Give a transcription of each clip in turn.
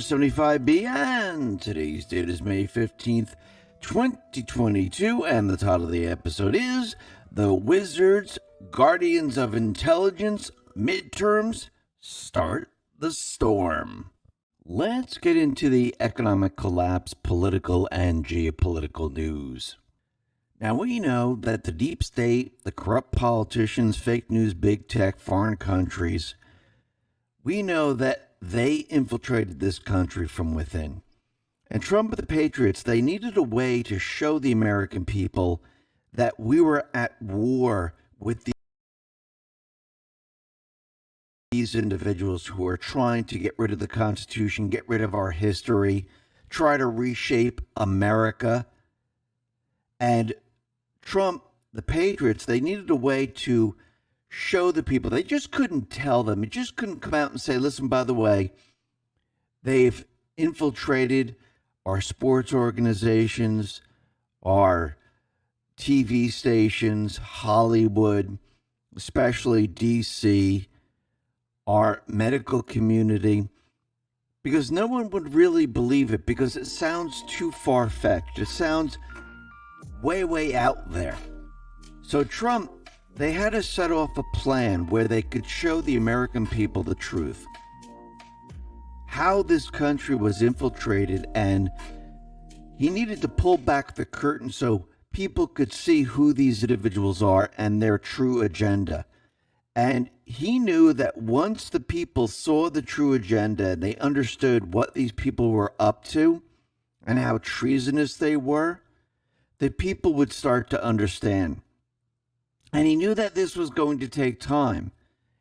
75B, and today's date is May 15th, 2022, and the title of the episode is The Wizards, Guardians of Intelligence, Midterms, Start the Storm. Let's get into the economic collapse, political and geopolitical news. Now, we know that the deep state, the corrupt politicians, fake news, big tech, foreign countries, we know that they infiltrated this country from within. And Trump and the Patriots, they needed a way to show the American people that we were at war with these individuals who are trying to get rid of the Constitution, get rid of our history, try to reshape America. And Trump, the Patriots, they needed a way to show the people. They just couldn't tell them. It just couldn't come out and say, listen, by the way, they've infiltrated our sports organizations, our TV stations, Hollywood, especially DC, our medical community, because no one would really believe it because it sounds too far-fetched. It sounds way, way out there. So Trump, they had to set off a plan where they could show the American people the truth. How this country was infiltrated, and he needed to pull back the curtain so people could see who these individuals are and their true agenda. And he knew that once the people saw the true agenda and they understood what these people were up to and how treasonous they were, the people would start to understand. And he knew that this was going to take time.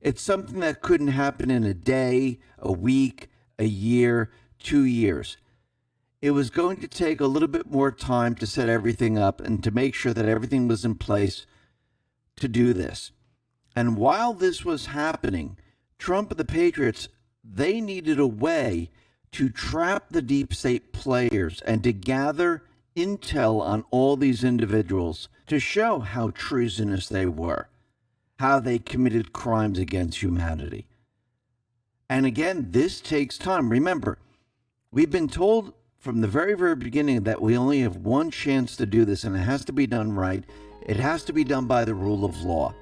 It's something that couldn't happen in a day, a week, a year, 2 years. It was going to take a little bit more time to set everything up and to make sure that everything was in place to do this. And while this was happening, Trump and the Patriots, they needed a way to trap the deep state players and to gather intel on all these individuals to show how treasonous they were, how they committed crimes against humanity. And again, this takes time. Remember, we've been told from the very, very beginning that we only have one chance to do this, and it has to be done right. It has to be done by the rule of law.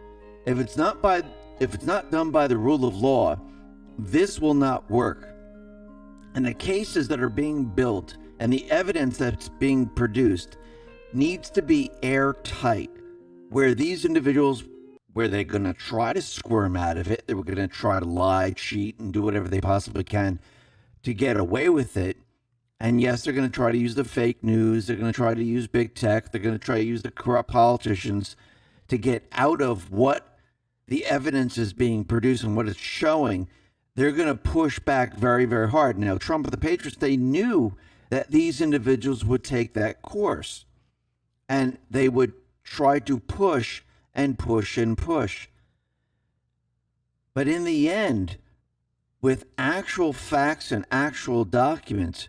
If it's not done by the rule of law, this will not work. And the cases that are being built and the evidence that's being produced needs to be airtight, where these individuals, where they're going to try to squirm out of it, they were going to try to lie, cheat, and do whatever they possibly can to get away with it. And yes, they're going to try to use the fake news. They're going to try to use big tech. They're going to try to use the corrupt politicians to get out of what the evidence is being produced and what it's showing. They're going to push back very, very hard. Now, Trump and the Patriots, they knew that these individuals would take that course. And they would try to push and push and push. But in the end, with actual facts and actual documents,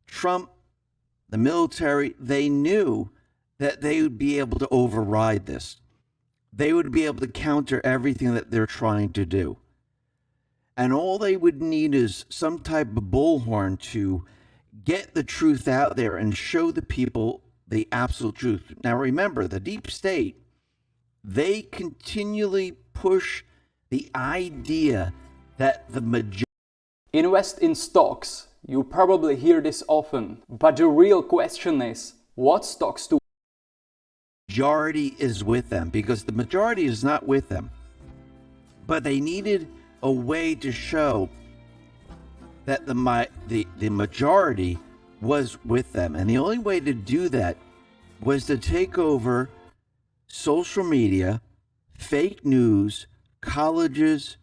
Trump, the military, they knew that they would be able to override this. They would be able to counter everything that they're trying to do. And all they would need is some type of bullhorn to get the truth out there and show the people the absolute truth. Now remember, the deep state, they continually push the idea that the majority invest in stocks. You probably hear this often, but the real question is, what stocks do majority is with them? Because the majority is not with them. But they needed a way to show that the majority was with them. And the only way to do that was to take over social media, fake news, colleges,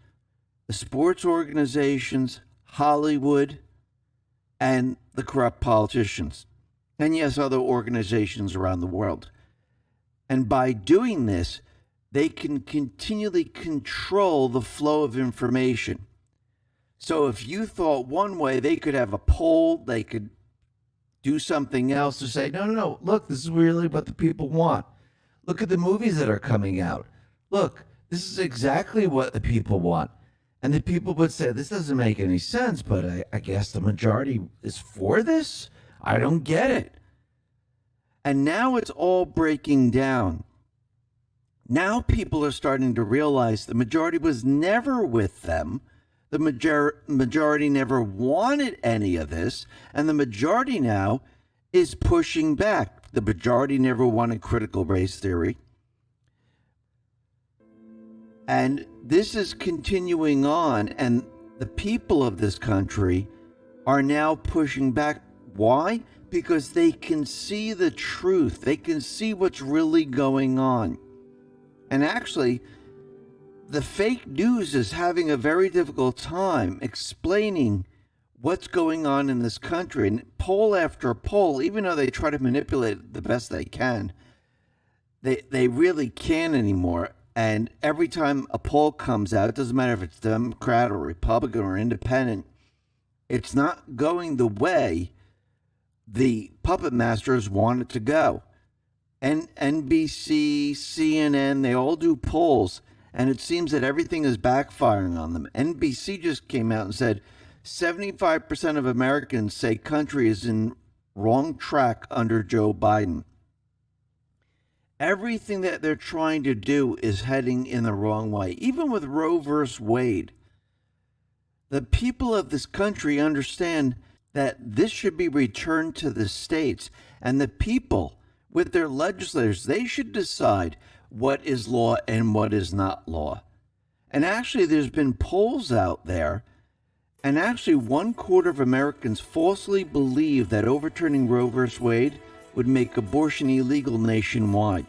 sports organizations, Hollywood, and the corrupt politicians. And yes, other organizations around the world. And by doing this, they can continually control the flow of information. So if you thought one way, they could have a poll, they could do something else to say, no, look, this is really what the people want. Look at the movies that are coming out. Look, this is exactly what the people want. And the people would say, this doesn't make any sense, but I guess the majority is for this? I don't get it. And now it's all breaking down. Now people are starting to realize the majority was never with them. The majority never wanted any of this. And the majority now is pushing back. The majority never wanted critical race theory. And this is continuing on, and the people of this country are now pushing back. Why? Because they can see the truth. They can see what's really going on. And actually, the fake news is having a very difficult time explaining what's going on in this country. And poll after poll, even though they try to manipulate it the best they can, they really can't anymore. And every time a poll comes out, it doesn't matter if it's Democrat or Republican or Independent, it's not going the way the puppet masters want it to go. And NBC, CNN, they all do polls, and it seems that everything is backfiring on them. NBC just came out and said 75% of Americans say country is in wrong track under Joe Biden. Everything that they're trying to do is heading in the wrong way. Even with Roe versus Wade, the people of this country understand that this should be returned to the states. And the people, with their legislators, they should decide what is law and what is not law. And actually, there's been polls out there, and actually 1/4 of Americans falsely believe that overturning Roe versus Wade would make abortion illegal nationwide.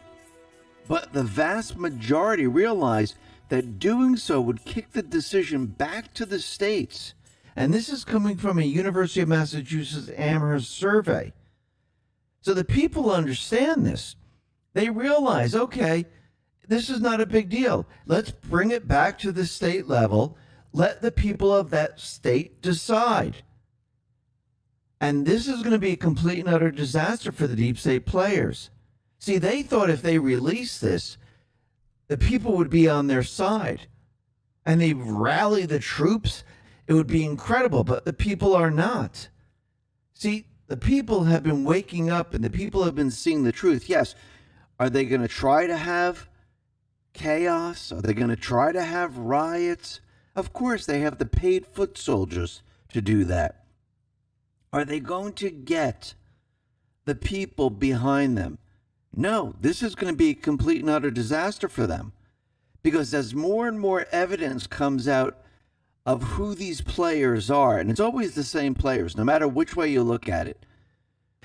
But the vast majority realize that doing so would kick the decision back to the states. And this is coming from a University of Massachusetts Amherst survey. So the people understand this. They realize, okay, this is not a big deal. Let's bring it back to the state level. Let the people of that state decide. And this is going to be a complete and utter disaster for the deep state players. See, they thought if they released this, the people would be on their side. And they rally the troops. It would be incredible, but the people are not. See, the people have been waking up and the people have been seeing the truth. Yes, are they going to try to have chaos? Are they going to try to have riots? Of course, they have the paid foot soldiers to do that. Are they going to get the people behind them? No, this is going to be a complete and utter disaster for them. Because as more and more evidence comes out of who these players are, and it's always the same players, no matter which way you look at it.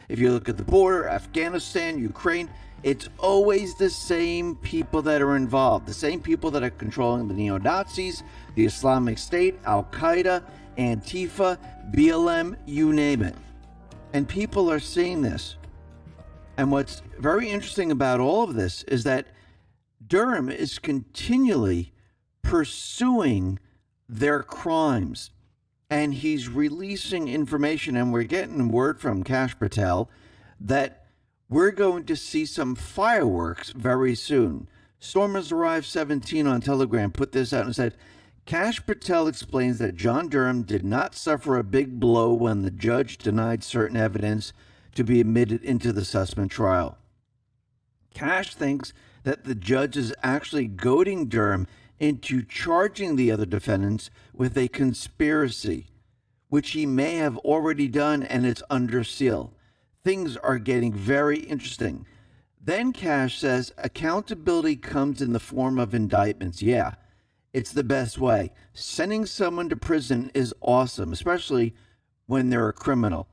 If you look at the border, Afghanistan, Ukraine, it's always the same people that are involved, the same people that are controlling the neo-Nazis, the Islamic State, Al-Qaeda, Antifa, BLM, you name it. And people are seeing this. And what's very interesting about all of this is that Durham is continually pursuing their crimes. And he's releasing information, and we're getting word from Kash Patel that we're going to see some fireworks very soon. Stormers Arrive 17 on Telegram put this out and said, Kash Patel explains that John Durham did not suffer a big blow when the judge denied certain evidence to be admitted into the Sussman trial. Kash thinks that the judge is actually goading Durham into charging the other defendants with a conspiracy, which he may have already done, and it's under seal. Things are getting very interesting. Then Kash says accountability comes in the form of indictments. Yeah, it's the best way. Sending someone to prison is awesome, especially when they're a criminal.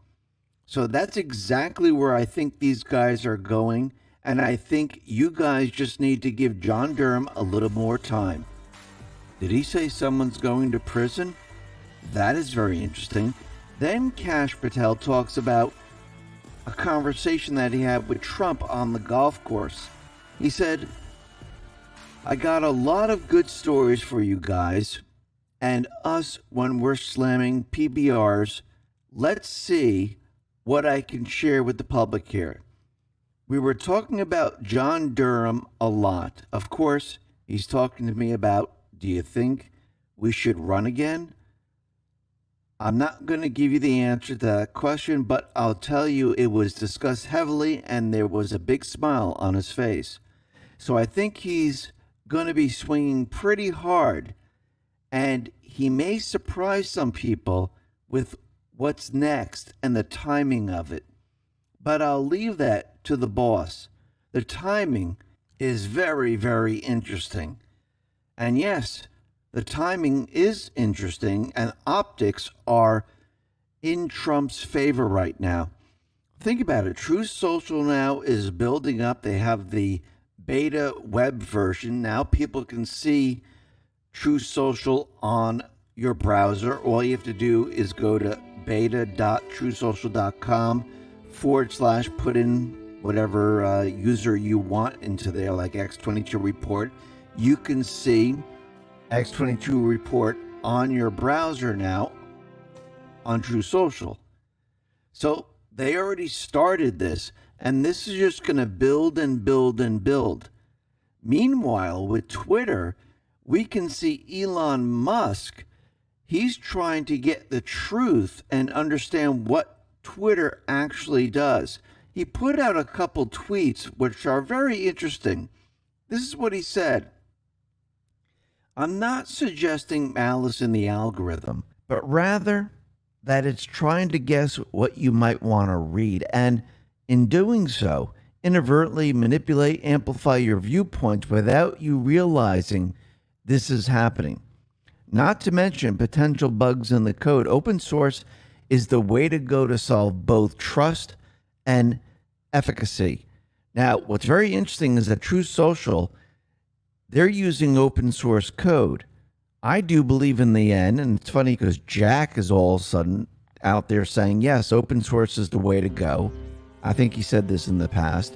So that's exactly where I think these guys are going. And I think you guys just need to give John Durham a little more time. Did he say someone's going to prison? That is very interesting. Then Kash Patel talks about a conversation that he had with Trump on the golf course. He said, I got a lot of good stories for you guys and us when we're slamming PBRs. Let's see what I can share with the public here. We were talking about John Durham a lot. Of course, he's talking to me about, do you think we should run again? I'm not going to give you the answer to that question, but I'll tell you it was discussed heavily and there was a big smile on his face. So I think he's going to be swinging pretty hard, and he may surprise some people with what's next and the timing of it. But I'll leave that to the boss. The timing is very, very interesting. And yes, the timing is interesting, and optics are in Trump's favor right now. Think about it. Truth Social now is building up. They have the beta web version. Now people can see Truth Social on your browser. All you have to do is go to beta.truthsocial.com / put in whatever user you want into there, like X22 Report. You can see X22 Report on your browser now on Truth Social. So they already started this, and this is just going to build and build and build. Meanwhile, with Twitter, we can see Elon Musk. He's trying to get the truth and understand what Twitter actually does. He put out a couple tweets which are very interesting. This is what he said. I'm not suggesting malice in the algorithm, but rather that it's trying to guess what you might want to read, and in doing so, inadvertently manipulate, amplify your viewpoints without you realizing this is happening. Not to mention potential bugs in the code. Open source is the way to go to solve both trust and efficacy. Now, what's very interesting is that Truth Social, they're using open source code. I do believe in the end, and it's funny because Jack is all of a sudden out there saying, yes, open source is the way to go. I think he said this in the past.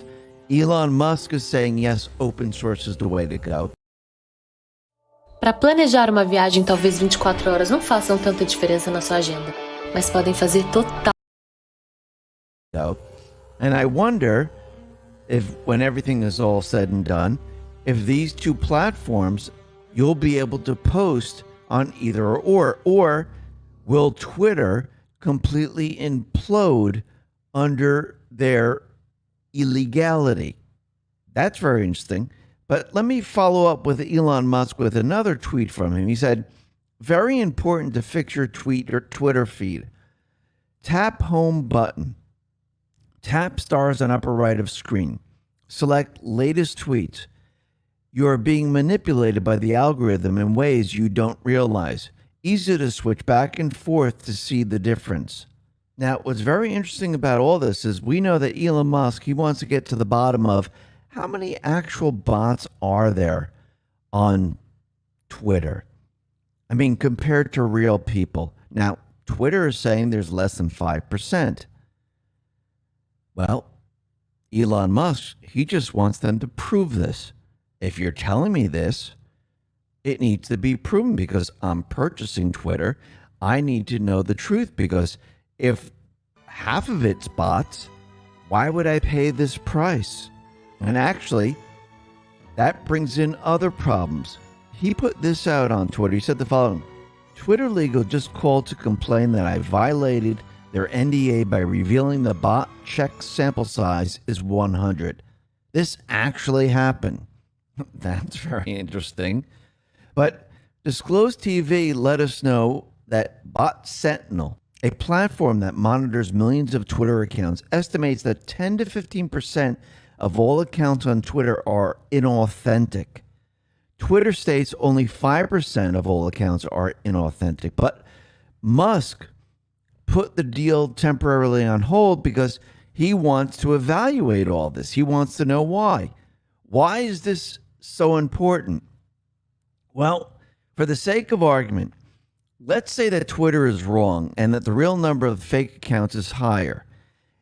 Elon Musk is saying, yes, open source is the way to go. Para planejar uma viagem, talvez 24 horas não façam tanta diferença na sua agenda, mas podem fazer total. And I wonder if, when everything is all said and done, if these two platforms, you'll be able to post on either or will Twitter completely implode under their illegality? That's very interesting. But let me follow up with Elon Musk with another tweet from him. He said, very important to fix your tweet or Twitter feed. Tap home button. Tap stars on upper right of screen. Select latest tweets. You are being manipulated by the algorithm in ways you don't realize. Easy to switch back and forth to see the difference. Now, what's very interesting about all this is we know that Elon Musk, he wants to get to the bottom of how many actual bots are there on Twitter. I mean, compared to real people. Now, Twitter is saying there's less than 5%. Well, Elon Musk, he just wants them to prove this. If you're telling me this, it needs to be proven because I'm purchasing Twitter. I need to know the truth because if half of it's bots, why would I pay this price? And actually, that brings in other problems. He put this out on Twitter. He said the following: Twitter Legal just called to complain that I violated their NDA by revealing the bot check sample size is 100. This actually happened. That's very interesting. But Disclosed TV let us know that Bot Sentinel, a platform that monitors millions of Twitter accounts, estimates that 10 to 15% of all accounts on Twitter are inauthentic. Twitter states only 5% of all accounts are inauthentic, but Musk put the deal temporarily on hold because he wants to evaluate all this. He wants to know why. Why is this so important? Well, for the sake of argument, let's say that Twitter is wrong and that the real number of fake accounts is higher.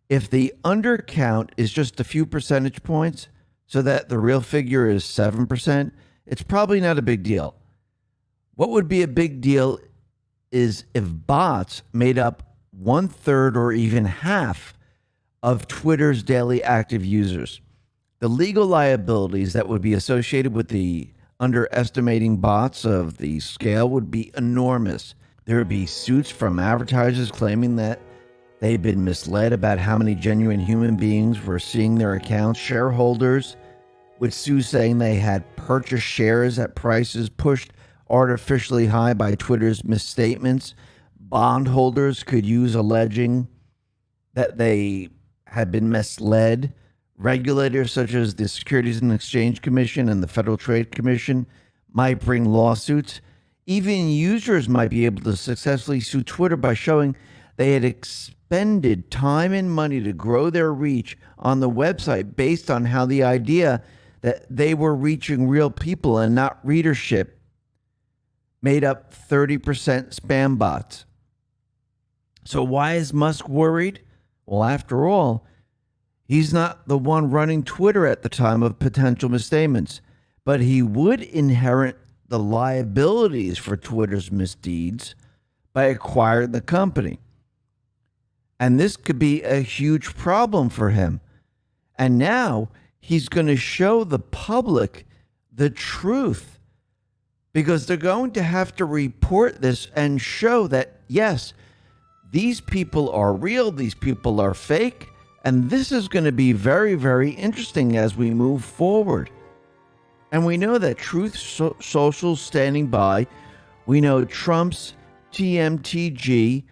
If the undercount is just a few percentage points, so that the real figure is 7%, it's probably not a big deal. What would be a big deal is if bots made up 1/3 or even half of Twitter's daily active users. The legal liabilities that would be associated with the underestimating bots of the scale would be enormous. There would be suits from advertisers claiming that they've been misled about how many genuine human beings were seeing their accounts. Shareholders would sue saying they had purchased shares at prices pushed artificially high by Twitter's misstatements. Bondholders could use alleging that they had been misled. Regulators such as the Securities and Exchange Commission and the Federal Trade Commission might bring lawsuits. Even users might be able to successfully sue Twitter by showing they had expended time and money to grow their reach on the website based on how the idea that they were reaching real people and not readership made up 30% spam bots. So why is Musk worried? Well, after all, he's not the one running Twitter at the time of potential misstatements, but he would inherit the liabilities for Twitter's misdeeds by acquiring the company. And this could be a huge problem for him. And now he's going to show the public the truth, because they're going to have to report this and show that, yes, these people are real, these people are fake. And this is going to be very, very interesting as we move forward. And we know that Truth Social's standing by. We know Trump's TMTG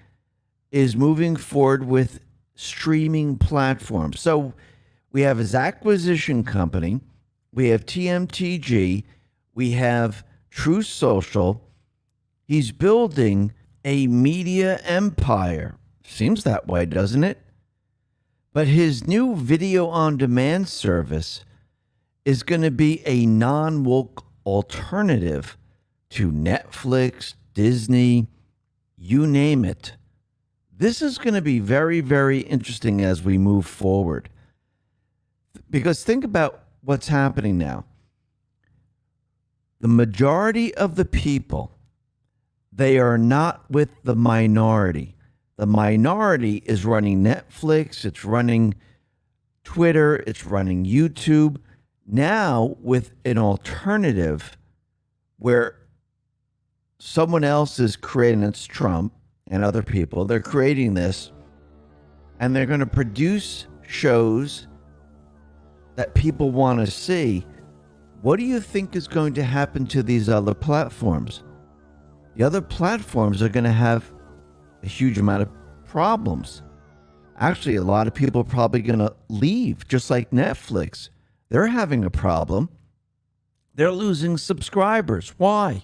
is moving forward with streaming platforms. So we have his acquisition company, we have TMTG, we have Truth Social. He's building a media empire. Seems that way, doesn't it? But his new video on demand service is going to be a non-woke alternative to Netflix, Disney, you name it. This is going to be very, very interesting as we move forward. Because think about what's happening now. The majority of the people, they are not with the minority. The minority is running Netflix, it's running Twitter, it's running YouTube. Now with an alternative where someone else is creating, it's Trump and other people, they're creating this and they're going to produce shows that people want to see. What do you think is going to happen to these other platforms? The other platforms are going to have a huge amount of problems. Actually, a lot of people are probably going to leave, just like Netflix. They're having a problem. They're losing subscribers. Why?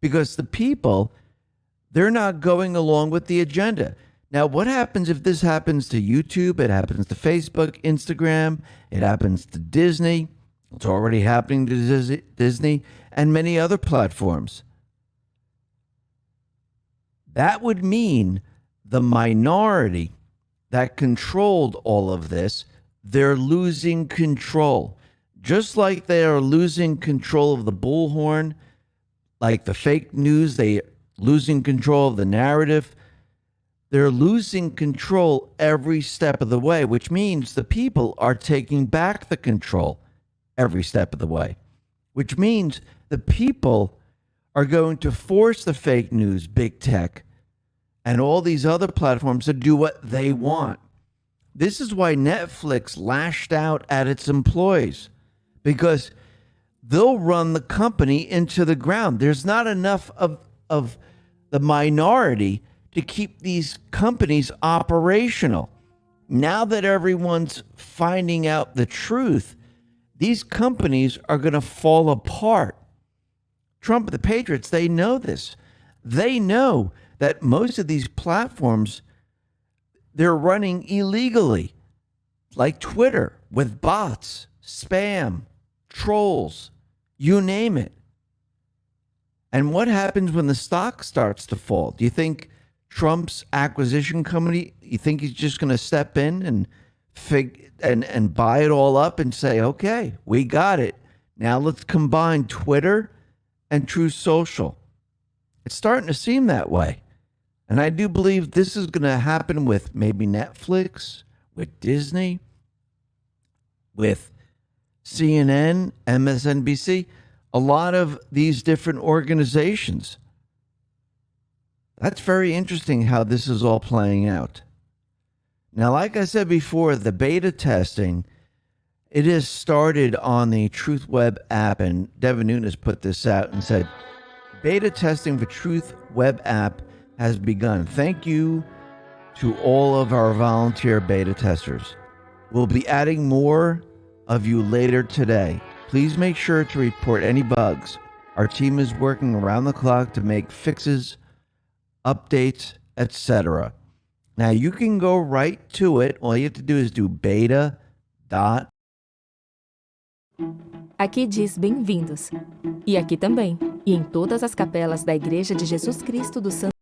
Because the people, they're not going along with the agenda. Now, what happens if this happens to YouTube? It happens to Facebook, Instagram. It happens to Disney. It's already happening to Disney and many other platforms. That would mean the minority that controlled all of this, they're losing control. Just like they are losing control of the bullhorn, like the fake news, they losing control of the narrative. They're losing control every step of the way, which means the people are taking back the control every step of the way, which means the people are going to force the fake news, big tech, and all these other platforms to do what they want. This is why Netflix lashed out at its employees, because they'll run the company into the ground. There's not enough of the minority to keep these companies operational. Now that everyone's finding out the truth, these companies are going to fall apart. Trump and the Patriots, they know this. They know that most of these platforms, they're running illegally, like Twitter, with bots, spam, trolls, you name it. And what happens when the stock starts to fall? Do you think Trump's acquisition company, you think he's just going to step in and buy it all up and say, okay, we got it. Now let's combine Twitter and Truth Social. It's starting to seem that way. And I do believe this is going to happen with maybe Netflix, with Disney, with CNN, MSNBC. a lot of these different organizations. That's very interesting how this is all playing out. Now, like I said before, the beta testing, it has started on the Truth Web app, and Devin Nunes put this out and said, beta testing for Truth Web app has begun. Thank you to all of our volunteer beta testers. We'll be adding more of you later today. Please make sure to report any bugs. Our team is working around the clock to make fixes, updates, etc. Now you can go right to it. All you have to do is do beta dot. Aqui diz bem-vindos. E aqui também. E em todas as capelas da Igreja de Jesus Cristo do Santo.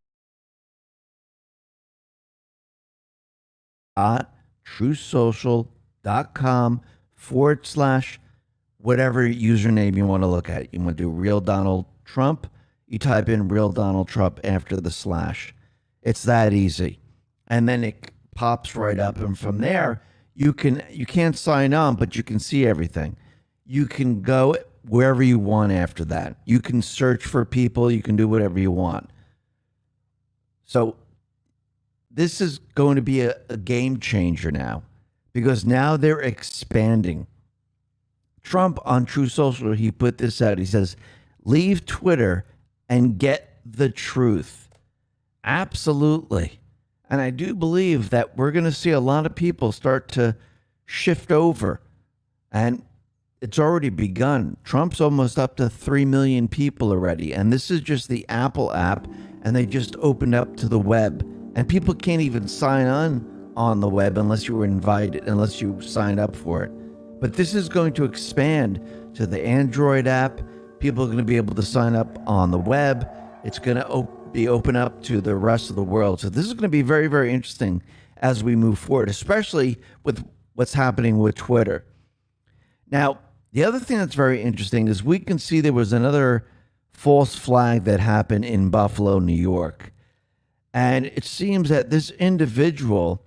truesocial.com/ whatever username you want to look at. You want to do Real Donald Trump, you type in Real Donald Trump after the /. It's that easy. And then it pops right up, and from there you can't sign on, but you can see everything. You can go wherever you want after that. You can search for people, you can do whatever you want. So this is going to be a game changer now, because now they're expanding. Trump on True Social, he put this out. He says, leave Twitter and get the truth. Absolutely. And I do believe that we're going to see a lot of people start to shift over. And it's already begun. Trump's almost up to 3 million people already. And this is just the Apple app. And they just opened up to the web. And people can't even sign on the web unless you were invited, unless you signed up for it. But this is going to expand to the Android app. People are going to be able to sign up on the web. It's going to be open up to the rest of the world. So this is going to be very, very interesting as we move forward, especially with what's happening with Twitter. Now, the other thing that's very interesting is we can see there was another false flag that happened in Buffalo, New York. And it seems that this individual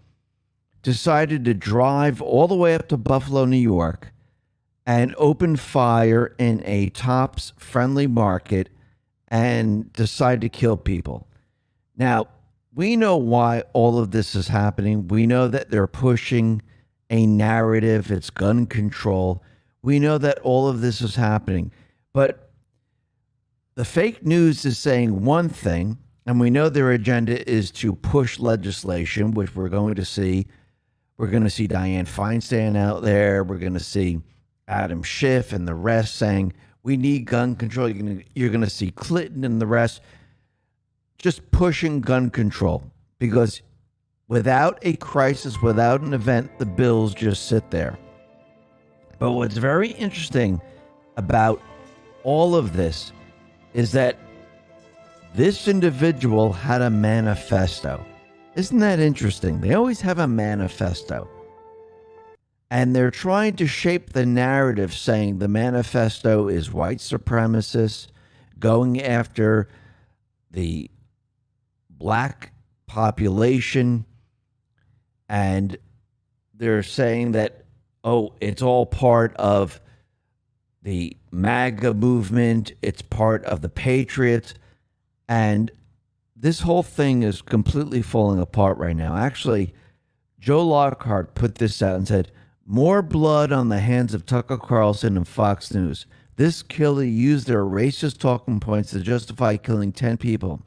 decided to drive all the way up to Buffalo, New York, and open fire in a Tops Friendly Market and decide to kill people. Now, we know why all of this is happening. We know that they're pushing a narrative. It's gun control. We know that all of this is happening. But the fake news is saying one thing, and we know their agenda is to push legislation, which we're going to see. We're going to see Dianne Feinstein out there. We're going to see Adam Schiff and the rest saying, we need gun control. You're going to see Clinton and the rest just pushing gun control, because without a crisis, without an event, the bills just sit there. But what's very interesting about all of this is that this individual had a manifesto. Isn't that interesting? They always have a manifesto. And they're trying to shape the narrative saying the manifesto is white supremacist, going after the black population. And they're saying that, oh, it's all part of the MAGA movement. It's part of the Patriots. And this whole thing is completely falling apart right now. Actually, Joe Lockhart put this out and said, more blood on the hands of Tucker Carlson and Fox News. This killer used their racist talking points to justify killing 10 people.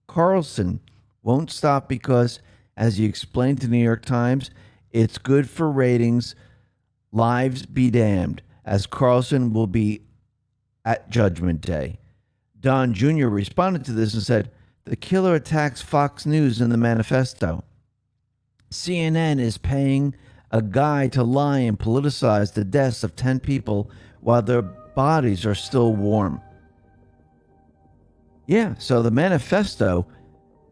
Carlson won't stop because, as he explained to the New York Times, it's good for ratings. Lives be damned, as Carlson will be at Judgment Day. Don Jr. responded to this and said, the killer attacks Fox News in the manifesto. CNN is paying a guy to lie and politicize the deaths of 10 people while their bodies are still warm. Yeah, so the manifesto,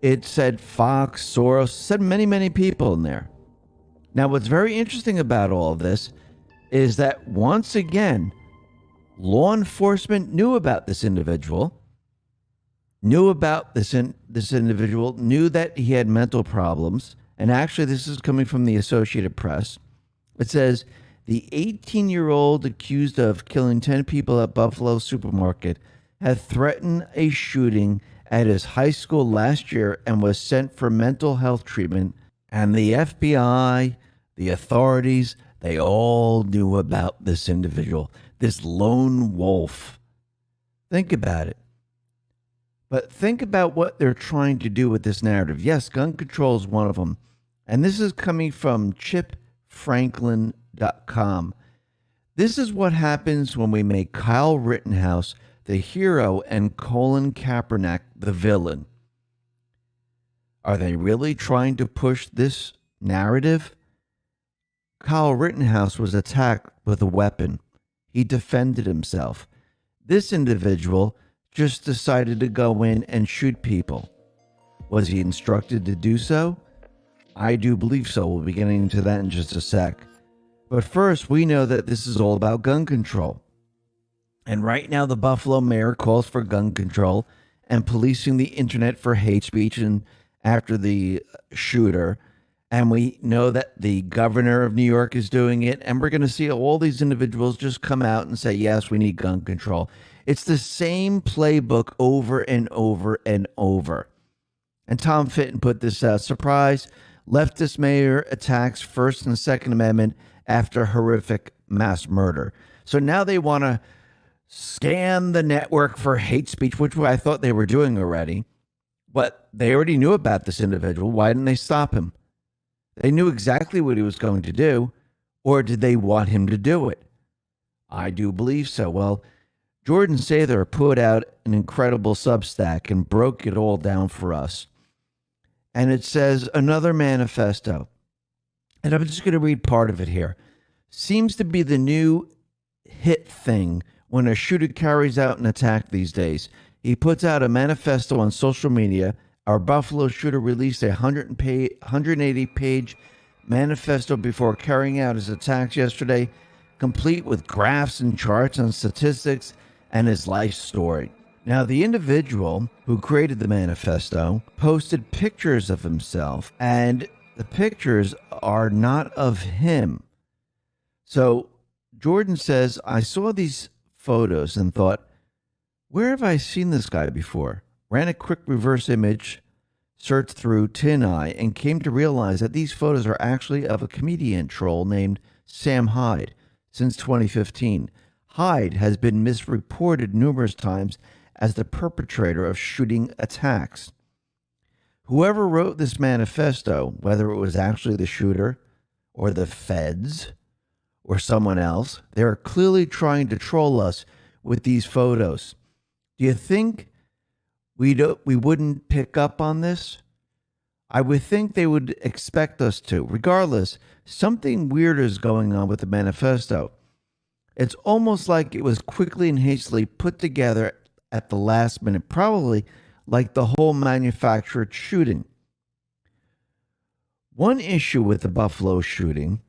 it said Fox, Soros, said many, many people in there. Now, what's very interesting about all of this is that, once again, law enforcement knew about this individual, knew that he had mental problems. And actually, this is coming from the Associated Press. It says, The 18-year-old accused of killing 10 people at Buffalo supermarket had threatened a shooting at his high school last year and was sent for mental health treatment. And the FBI, the authorities, they all knew about this individual, this lone wolf. Think about it. But think about what they're trying to do with this narrative. Yes, gun control is one of them. And this is coming from chipfranklin.com. This is what happens when we make Kyle Rittenhouse the hero and Colin Kaepernick the villain. Are they really trying to push this narrative? Kyle Rittenhouse was attacked with a weapon. He defended himself. This individual just decided to go in and shoot people. Was he instructed to do so? I do believe so. We'll be getting into that in just a sec. But first, we know that this is all about gun control. And right now, the Buffalo mayor calls for gun control and policing the internet for hate speech and after the shooter. And we know that the governor of New York is doing it. And we're going to see all these individuals just come out and say, yes, we need gun control. It's the same playbook over and over and over. And Tom Fitton put this out. Surprise, leftist mayor attacks First and Second Amendment after horrific mass murder. So now they want to scan the network for hate speech, which I thought they were doing already. But they already knew about this individual. Why didn't they stop him? They knew exactly what he was going to do. Or did they want him to do it? I do believe so. Well, Jordan Sather put out an incredible Substack and broke it all down for us. And it says, another manifesto. And I'm just going to read part of it here. Seems to be the new hit thing when a shooter carries out an attack these days. He puts out a manifesto on social media. Our Buffalo shooter released a 180-page manifesto before carrying out his attacks yesterday, complete with graphs and charts and statistics and his life story. Now, the individual who created the manifesto posted pictures of himself, and the pictures are not of him. So Jordan says, I saw these photos and thought, where have I seen this guy before? Ran a quick reverse image search through TinEye and came to realize that these photos are actually of a comedian troll named Sam Hyde since 2015. Hyde has been misreported numerous times as the perpetrator of shooting attacks. Whoever wrote this manifesto, whether it was actually the shooter or the feds or someone else, they are clearly trying to troll us with these photos. Do you think we wouldn't pick up on this? I would think they would expect us to. Regardless, something weird is going on with the manifesto. It's almost like it was quickly and hastily put together at the last minute, probably like the whole manufactured shooting. One issue with the Buffalo shooting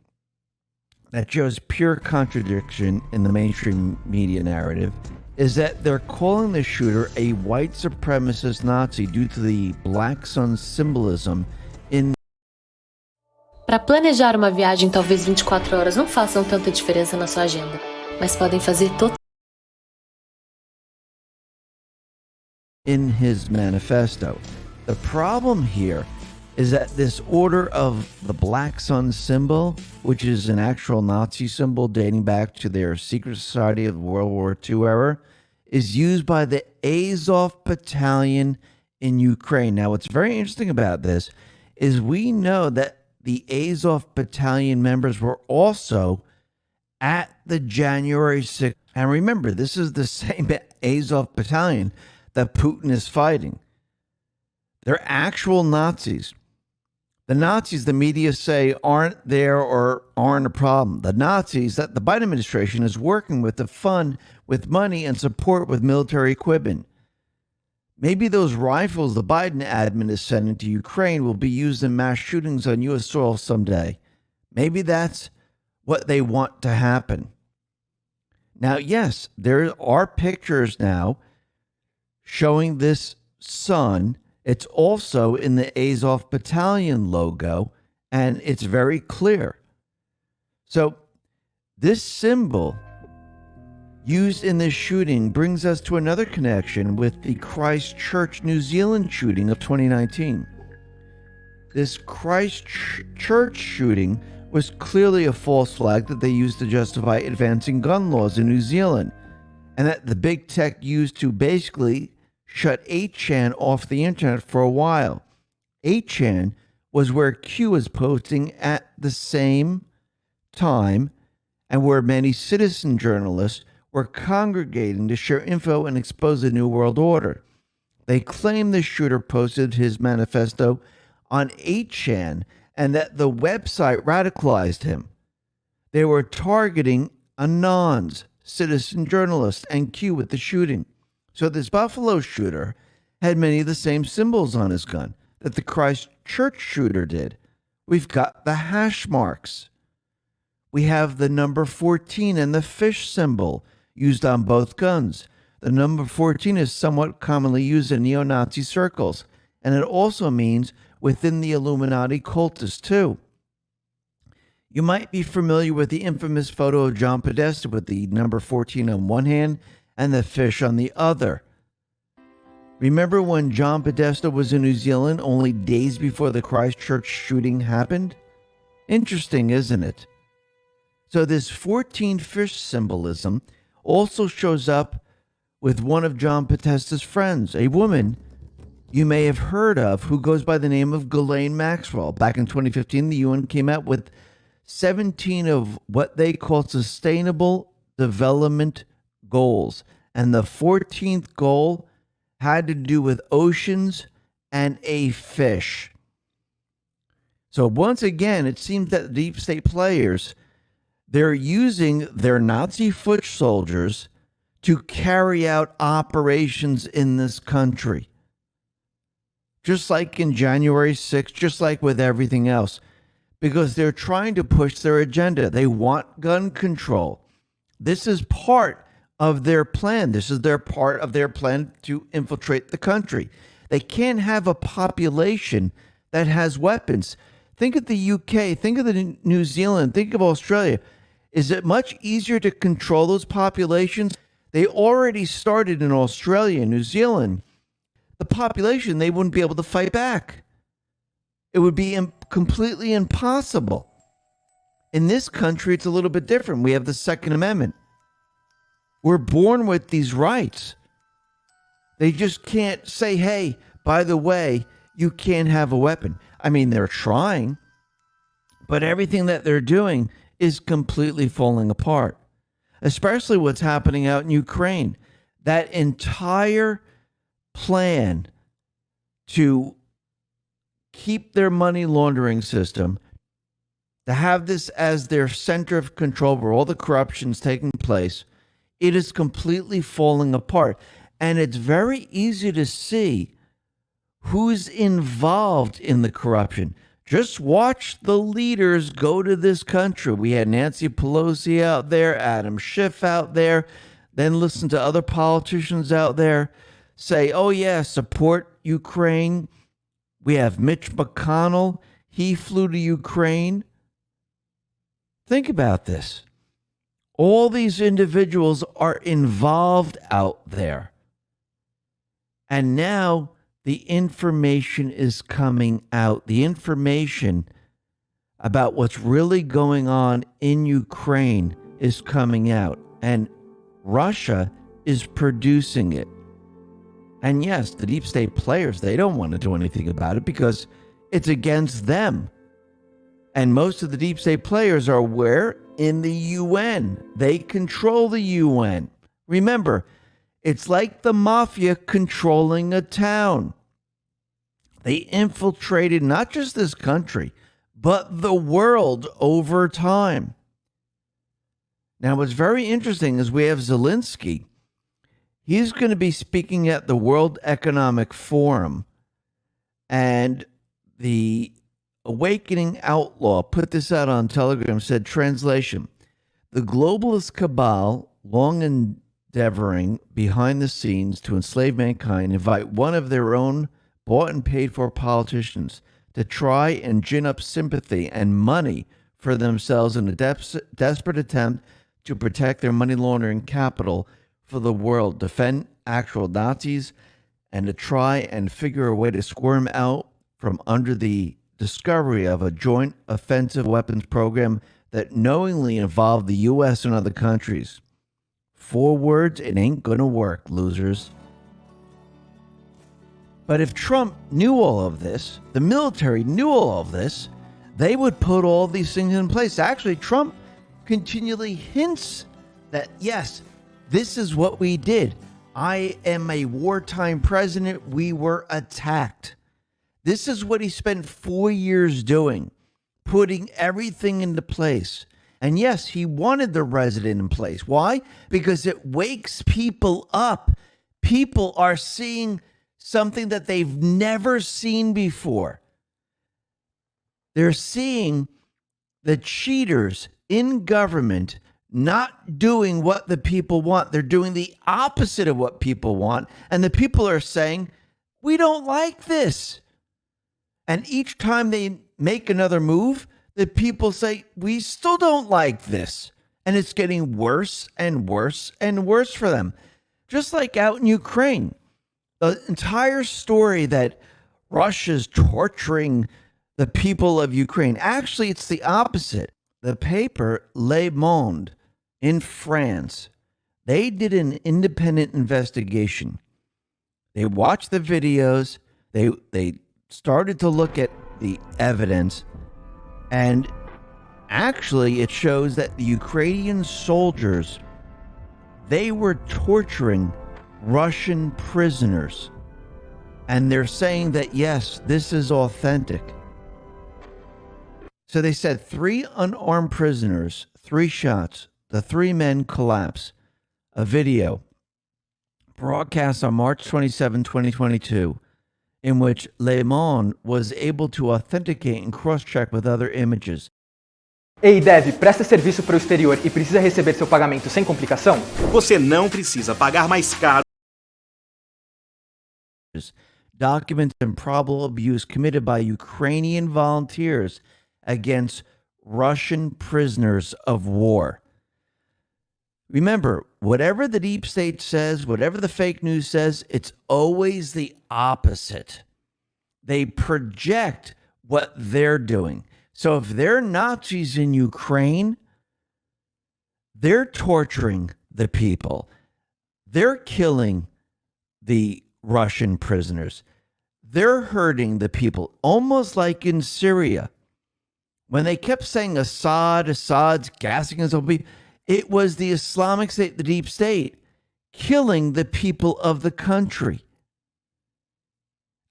that shows pure contradiction in the mainstream media narrative is that they're calling the shooter a white supremacist Nazi due to the black sun symbolism in. Para planejar uma viagem, talvez 24 horas não façam tanta diferença na sua agenda, mas podem fazer total. In his manifesto. The problem here is that this order of the black sun symbol, which is an actual Nazi symbol dating back to their secret society of the World War II era, is used by the Azov battalion in Ukraine. Now, what's very interesting about this is we know that the Azov battalion members were also at the January 6th. And remember, this is the same Azov battalion that Putin is fighting. They're actual Nazis. The Nazis the media say aren't there or aren't a problem. The Nazis that the Biden administration is working with to fund with money and support with military equipment. Maybe those rifles the Biden admin is sending to Ukraine will be used in mass shootings on U.S. soil someday. Maybe that's what they want to happen. Now, yes, there are pictures now showing this sun. It's also in the Azov battalion logo, and it's very clear. So This symbol used in this shooting brings us to another connection with the Christchurch, New Zealand shooting of 2019. This Christchurch shooting was clearly a false flag that they used to justify advancing gun laws in New Zealand, and that the big tech used to basically shut 8chan off the internet for a while. 8chan was where Q was posting at the same time and where many citizen journalists were congregating to share info and expose the New World Order. They claim the shooter posted his manifesto on 8chan and that the website radicalized him. They were targeting Anons, citizen journalists, and Q with the shooting. So this Buffalo shooter had many of the same symbols on his gun that the Christchurch shooter did. We've got the hash marks. We have the number 14 and the fish symbol used on both guns. The number 14 is somewhat commonly used in neo-Nazi circles, and it also means within the Illuminati cultists too. You might be familiar with the infamous photo of John Podesta with the number 14 on one hand and the fish on the other. Remember when John Podesta was in New Zealand only days before the Christchurch shooting happened? Interesting, isn't it? So this 14 fish symbolism also shows up with one of John Podesta's friends, a woman you may have heard of who goes by the name of Ghislaine Maxwell. Back in 2015, the UN came out with 17 of what they call sustainable development goals. And the 14th goal had to do with oceans and a fish. So once again, it seems that the deep state players, they're using their Nazi foot soldiers to carry out operations in this country. Just like in January 6th, just like with everything else, because they're trying to push their agenda. They want gun control. This is part of their plan. This is their part of their plan to infiltrate the country. They can't have a population that has weapons. Think of the UK, think of the New Zealand, think of Australia. Is it much easier to control those populations? They already started in Australia and New Zealand. The population, they wouldn't be able to fight back. It would be completely impossible. In this country, it's a little bit different. We have the Second Amendment. We're born with these rights. They just can't say, hey, by the way, you can't have a weapon. I mean, they're trying, but everything that they're doing is completely falling apart, especially what's happening out in Ukraine. That entire plan to keep their money laundering system, to have this as their center of control where all the corruption's taking place, it is completely falling apart. And it's very easy to see who's involved in the corruption. Just watch the leaders go to this country. We had Nancy Pelosi out there, Adam Schiff out there, then listen to other politicians out there say, oh yeah, support Ukraine. We have Mitch McConnell. He flew to Ukraine. Think about this. All these individuals are involved out there. And now the information is coming out. The information about what's really going on in Ukraine is coming out. And Russia is producing it. And yes, the deep state players, they don't want to do anything about it because it's against them. And most of the deep state players are where? In the UN. They control the UN. Remember, it's like the mafia controlling a town. They infiltrated not just this country, but the world over time. Now, what's very interesting is we have Zelensky. He's going to be speaking at the World Economic Forum. And the Awakening Outlaw put this out on Telegram, said, translation, the globalist cabal, long endeavoring behind the scenes to enslave mankind, invite one of their own bought and paid for politicians to try and gin up sympathy and money for themselves in a desperate attempt to protect their money laundering capital for the world, defend actual Nazis, and to try and figure a way to squirm out from under the discovery of a joint offensive weapons program that knowingly involved the U.S. and other countries. 4 words, it ain't gonna work, losers. But if Trump knew all of this, the military knew all of this, they would put all these things in place. Actually, Trump continually hints that, yes, this is what we did. I am a wartime president. We were attacked. This is what he spent 4 years doing, putting everything into place. And yes, he wanted the resident in place. Why? Because it wakes people up. People are seeing something that they've never seen before. They're seeing the cheaters in government not doing what the people want. They're doing the opposite of what people want. And the people are saying, we don't like this. And each time they make another move, the people say, we still don't like this. And it's getting worse and worse and worse for them. Just like out in Ukraine, the entire story that Russia's torturing the people of Ukraine. Actually, it's the opposite. The paper Le Monde in France, they did an independent investigation. They watched the videos. They started to look at the evidence. And actually, it shows that the Ukrainian soldiers, they were torturing Russian prisoners. And they're saying that, yes, this is authentic. So they said 3 unarmed prisoners, 3 shots, the 3 men collapse. A video broadcast on March 27, 2022, in which Le Monde was able to authenticate and cross-check with other images. Ei, Dev, presta serviço para o exterior e precisa receber seu pagamento sem complicação? Você não precisa pagar mais caro. Documents and probable abuse committed by Ukrainian volunteers against Russian prisoners of war. Remember, whatever the deep state says, whatever the fake news says, it's always the opposite. They project what they're doing. So if they're Nazis in Ukraine, they're torturing the people. They're killing the Russian prisoners. They're hurting the people, almost like in Syria. When they kept saying Assad's gassing us, it was the Islamic State, the deep state, killing the people of the country.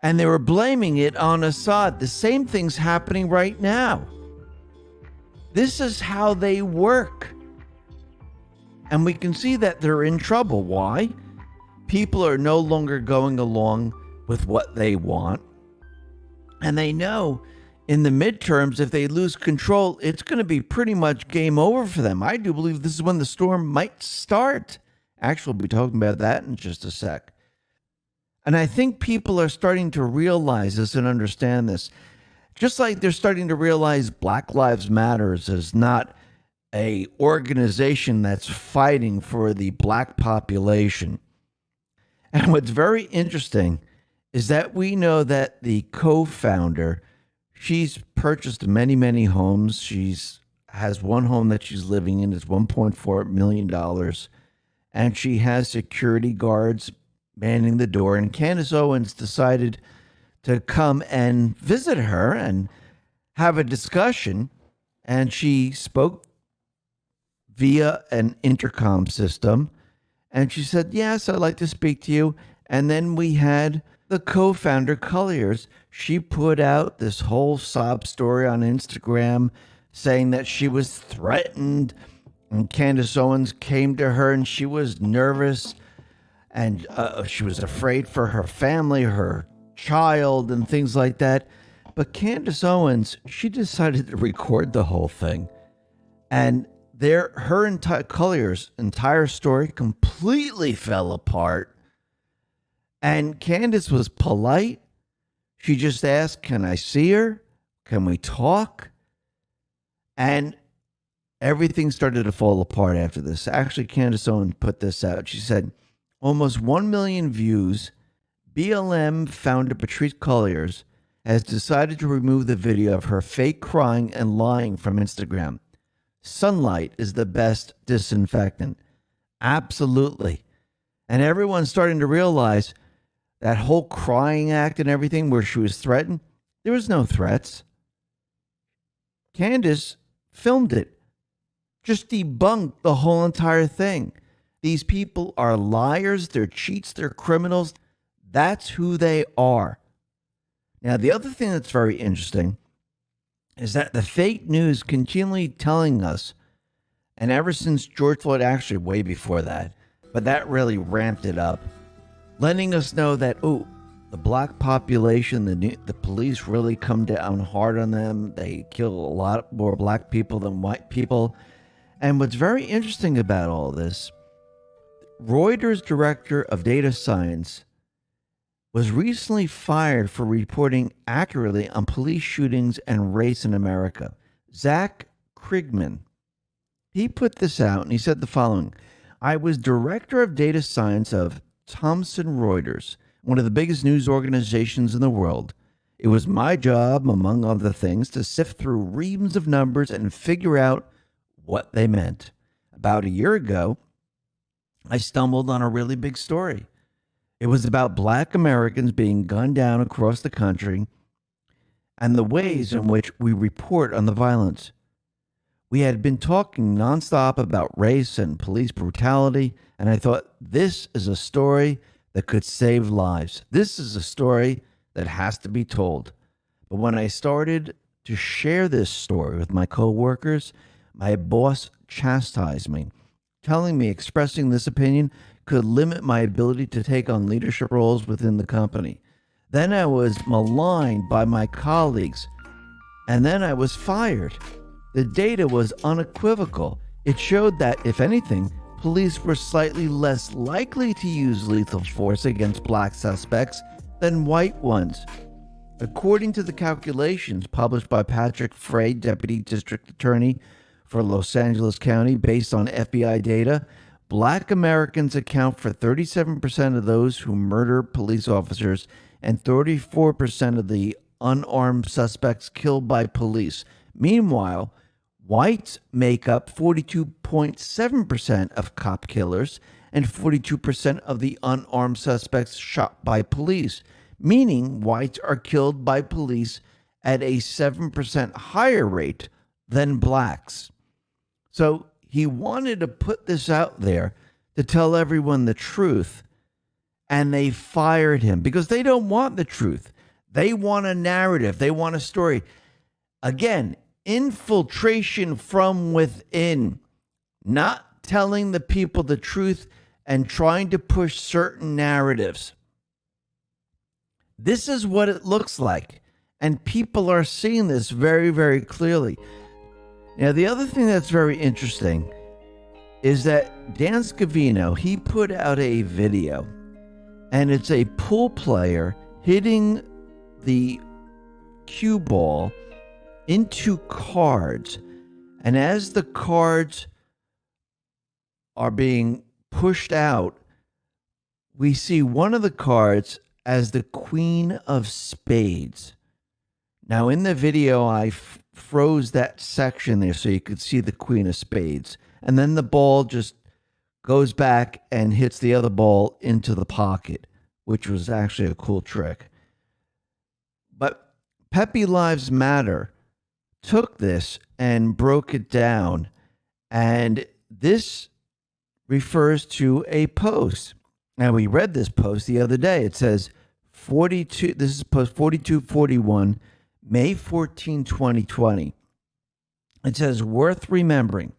And they were blaming it on Assad. The same thing's happening right now. This is how they work. And we can see that they're in trouble. Why? People are no longer going along with what they want. And they know in the midterms, if they lose control, it's going to be pretty much game over for them. I do believe this is when the storm might start. Actually, we'll be talking about that in just a sec. And I think people are starting to realize this and understand this. Just like they're starting to realize Black Lives Matter is not an organization that's fighting for the black population. And what's very interesting is that we know that the co-founder, she's purchased many, many homes. She's has one home that she's living in. It's $1.4 million. And she has security guards manning the door. And Candace Owens decided to come and visit her and have a discussion. And she spoke via an intercom system. And she said, yes, I'd like to speak to you. And then we had the co-founder, Colliers. She put out this whole sob story on Instagram saying that she was threatened. And Candace Owens came to her and she was nervous. And she was afraid for her family, her child, and things like that. But Candace Owens, she decided to record the whole thing. And her entire Collier's entire story completely fell apart. And Candace was polite. She just asked, can I see her? Can we talk? And everything started to fall apart after this. Actually, Candace Owen put this out. She said, almost 1 million views. BLM founder Patrisse Cullors has decided to remove the video of her fake crying and lying from Instagram. Sunlight is the best disinfectant. Absolutely. And everyone's starting to realize that whole crying act and everything where she was threatened, there was no threats. Candace filmed it. Just debunked the whole entire thing. These people are liars, they're cheats, they're criminals. That's who they are. Now, the other thing that's very interesting is that the fake news continually telling us, and ever since George Floyd, actually way before that, but that really ramped it up, letting us know that, oh, the black population, the police really come down hard on them. They kill a lot more black people than white people. And what's very interesting about all this, Reuters director of data science was recently fired for reporting accurately on police shootings and race in America. Zach Krigman, he put this out and he said the following: I was director of data science of Thomson Reuters, one of the biggest news organizations in the world. It was my job, among other things, to sift through reams of numbers and figure out what they meant. About a year ago, I stumbled on a really big story. It was about black Americans being gunned down across the country and the ways in which we report on the violence. We had been talking nonstop about race and police brutality, and I thought, this is a story that could save lives. This is a story that has to be told. But when I started to share this story with my coworkers, my boss chastised me, telling me expressing this opinion could limit my ability to take on leadership roles within the company. Then I was maligned by my colleagues, and then I was fired. The data was unequivocal. It showed that, if anything, police were slightly less likely to use lethal force against black suspects than white ones. According to the calculations published by Patrick Frey, Deputy District Attorney for Los Angeles County, based on FBI data, black Americans account for 37% of those who murder police officers and 34% of the unarmed suspects killed by police. Meanwhile, whites make up 42.7% of cop killers and 42% of the unarmed suspects shot by police, meaning whites are killed by police at a 7% higher rate than blacks. So he wanted to put this out there to tell everyone the truth, and they fired him because they don't want the truth. They want a narrative. They want a story. Again, infiltration from within, not telling the people the truth and trying to push certain narratives. This is what it looks like, and people are seeing this very, very clearly. Now, the other thing that's very interesting is that Dan Scavino, he put out a video, and it's a pool player hitting the cue ball into cards. And as the cards are being pushed out, we see one of the cards as the Queen of Spades. Now, in the video, I froze that section there so you could see the Queen of Spades. And then the ball just goes back and hits the other ball into the pocket, which was actually a cool trick. But Pepe Lives Matter took this and broke it down. And this refers to a post. Now, we read this post the other day. It says, this is post 4241, May 14, 2020. It says, worth remembering.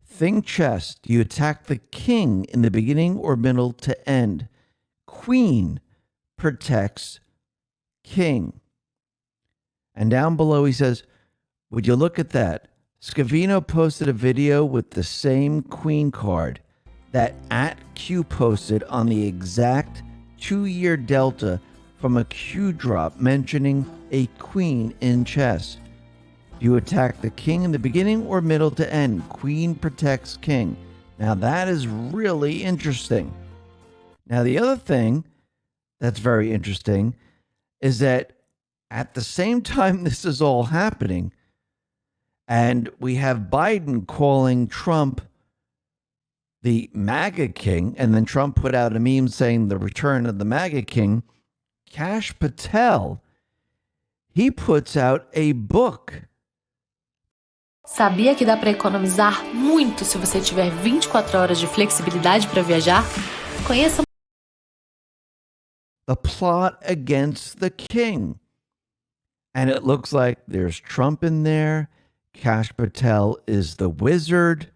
Think chess. Do you attack the king in the beginning or middle to end? Queen protects king. And down below he says, would you look at that? Scavino posted a video with the same queen card that @Q posted on the exact 2-year delta from a Q drop mentioning a queen in chess. Do you attack the king in the beginning or middle to end? Queen protects king. Now that is really interesting. Now the other thing that's very interesting is that at the same time this is all happening, and we have Biden calling Trump the MAGA king, and then Trump put out a meme saying the return of the MAGA king, Kash Patel, he puts out a book. Sabia que dá para economizar muito se você tiver 24 horas de flexibilidade para viajar? Conheça The plot against the king. And it looks like there's Trump in there. Kash Patel is the wizard.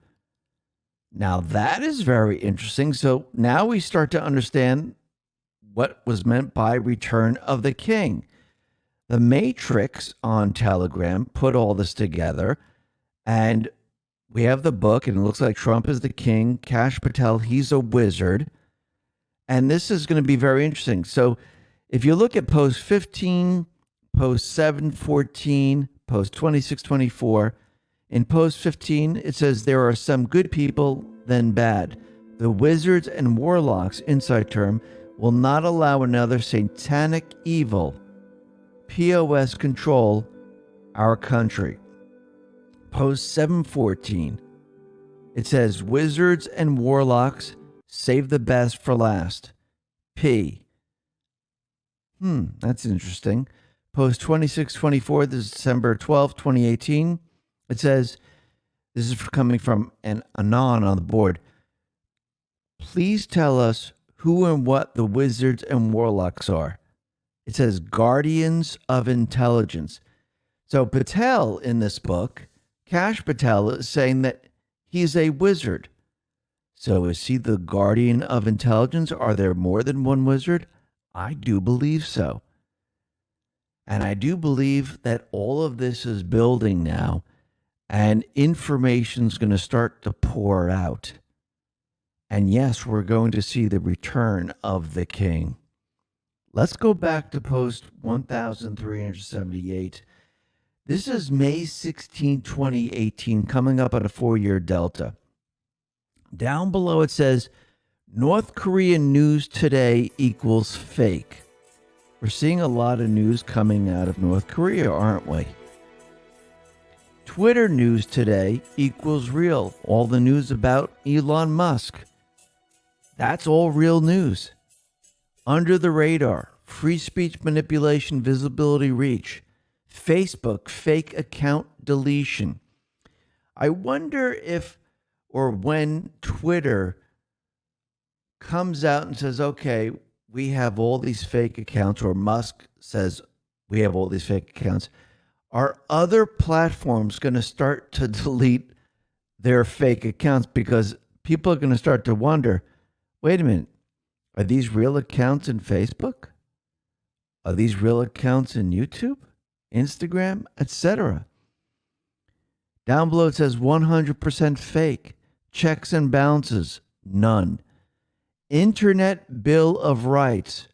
Now that is very interesting. So now we start to understand what was meant by Return of the King. The Matrix on Telegram put all this together, and we have the book, and it looks like Trump is the king. Kash Patel, he's a wizard. And this is going to be very interesting. So if you look at post 15, post 714, post 2624, in post 15, it says there are some good people, then bad. The wizards and warlocks, inside term, will not allow another satanic evil, POS, control our country. Post 714, it says wizards and warlocks, save the best for last. P. That's interesting. Post 2624, this is December 12th, 2018. It says, this is coming from an Anon on the board. Please tell us who and what the wizards and warlocks are. It says guardians of intelligence. So Patel in this book, Kash Patel, is saying that he's a wizard. So is he the guardian of intelligence? Are there more than one wizard? I do believe so. And I do believe that all of this is building now, and information's going to start to pour out. And yes, we're going to see the return of the king. Let's go back to post 1378. This is May 16, 2018, coming up at a 4-year delta. Down below it says, North Korean news today equals fake. We're seeing a lot of news coming out of North Korea, aren't we? Twitter news today equals real. All the news about Elon Musk. That's all real news. Under the radar, free speech manipulation, visibility reach. Facebook fake account deletion. I wonder if or when Twitter comes out and says, okay, we have all these fake accounts, or Musk says we have all these fake accounts, are other platforms going to start to delete their fake accounts? Because people are going to start to wonder, wait a minute, are these real accounts in Facebook? Are these real accounts in YouTube, Instagram, etc.? Down below it says 100% fake. Checks and balances, none. Internet Bill of Rights,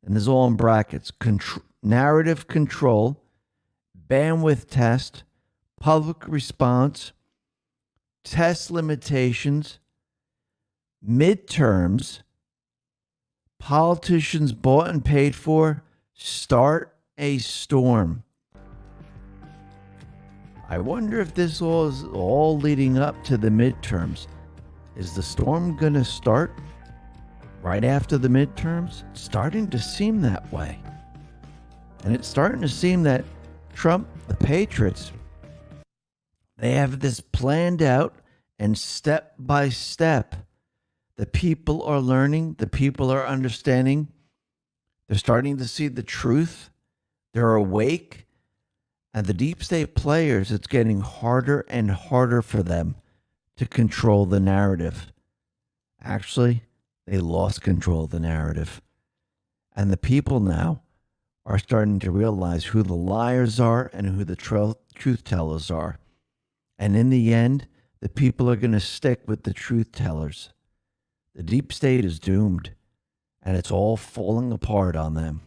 and this is all in brackets, narrative control, bandwidth test, public response, test limitations, midterms, politicians bought and paid for, start a storm. I wonder if this is all leading up to the midterms. Is the storm going to start right after the midterms? It's starting to seem that way. And it's starting to seem that Trump, the Patriots, they have this planned out, and step by step, the people are learning, the people are understanding, they're starting to see the truth, they're awake, and the deep state players, it's getting harder and harder for them to control the narrative. Actually, they lost control of the narrative. And the people now are starting to realize who the liars are and who the truth tellers are. And in the end, the people are going to stick with the truth tellers. The deep state is doomed, and it's all falling apart on them.